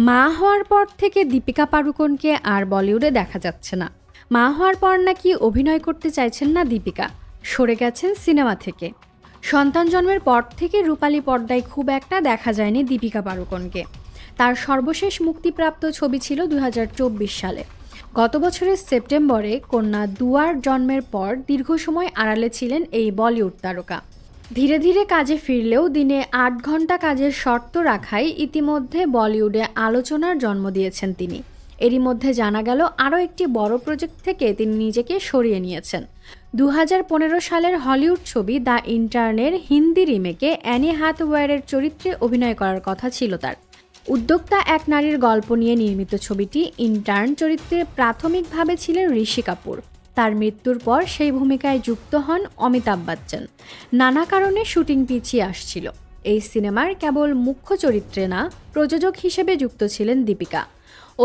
মা হওয়ার পর থেকে দীপিকা পাড়ুকোনকে আর বলিউডে দেখা যাচ্ছে না। মা হওয়ার পর নাকি অভিনয় করতে চাইছেন না দীপিকা, সরে গেছেন সিনেমা থেকে। সন্তান জন্মের পর থেকে রূপালী পর্দায় খুব একটা দেখা যায়নি দীপিকা পাড়ুকোনকে। তার সর্বশেষ মুক্তিপ্রাপ্ত ছবি ছিল 2024 সালে। গত বছরের সেপ্টেম্বরে কন্যা দুয়ার জন্মের পর দীর্ঘ সময় আড়ালে ছিলেন এই বলিউড তারকা। ধীরে ধীরে কাজে ফিরলেও দিনে 8 ঘন্টা কাজের শর্ত রাখায় ইতিমধ্যে বলিউডে আলোচনার জন্ম দিয়েছেন তিনি। এরই মধ্যে জানা গেল আরও একটি বড় প্রজেক্ট থেকে তিনি নিজেকে সরিয়ে নিয়েছেন। 2015 সালের হলিউড ছবি দ্য ইন্টার্নের হিন্দি রিমেকে অ্যানি হ্যাথওয়্যারের চরিত্রে অভিনয় করার কথা ছিল তার। উদ্যোক্তা এক নারীর গল্প নিয়ে নির্মিত ছবিটি ইন্টার্ন চরিত্রে প্রাথমিকভাবে ছিলেন ঋষি কাপুর। তার মৃত্যুর পর সেই ভূমিকায় যুক্ত হন অমিতাভ বচ্চন। নানা কারণে শুটিং পিছিয়ে আসছিল। এই সিনেমার কেবল মুখ্য চরিত্রে না, প্রযোজক হিসেবে যুক্ত ছিলেন দীপিকা।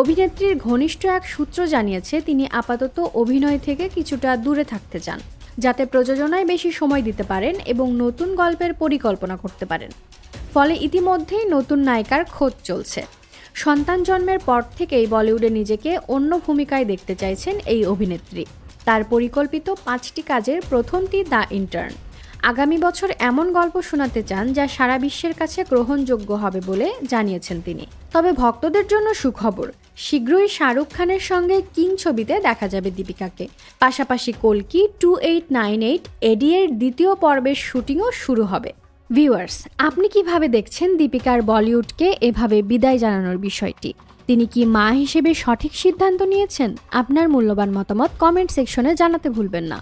অভিনেত্রীর ঘনিষ্ঠ এক সূত্র জানিয়েছে তিনি আপাতত অভিনয় থেকে কিছুটা দূরে থাকতে চান, যাতে প্রযোজনায় বেশি সময় দিতে পারেন এবং নতুন গল্পের পরিকল্পনা করতে পারেন। ফলে ইতিমধ্যেই নতুন নায়িকার খোঁজ চলছে। সন্তান জন্মের পর থেকেই বলিউডে নিজেকে অন্য ভূমিকায় দেখতে চাইছেন এই অভিনেত্রী। তার পরিকল্পিত 5টি কাজের প্রথমটি দ্য ইন্টার্ন। আগামী বছর এমন গল্প শোনাতে চান যা সারা বিশ্বের কাছে গ্রহণযোগ্য হবে বলে জানিয়েছেন তিনি। তবে ভক্তদের জন্য সুখবর, শীঘ্রই শাহরুখ খানের সঙ্গে কিং ছবিতে দেখা যাবে দীপিকাকে। পাশাপাশি কল্কি 2898 এডি এর দ্বিতীয় পর্বের শুটিংও শুরু হবে। ভিউয়ার্স, আপনি কিভাবে দেখছেন দীপিকার বলিউডকে এভাবে বিদায় জানানোর বিষয়টি? তিনি কি মা হিসেবে সঠিক সিদ্ধান্ত নিয়েছেন? আপনার মূল্যবান মতামত কমেন্ট সেকশনে জানাতে ভুলবেন না।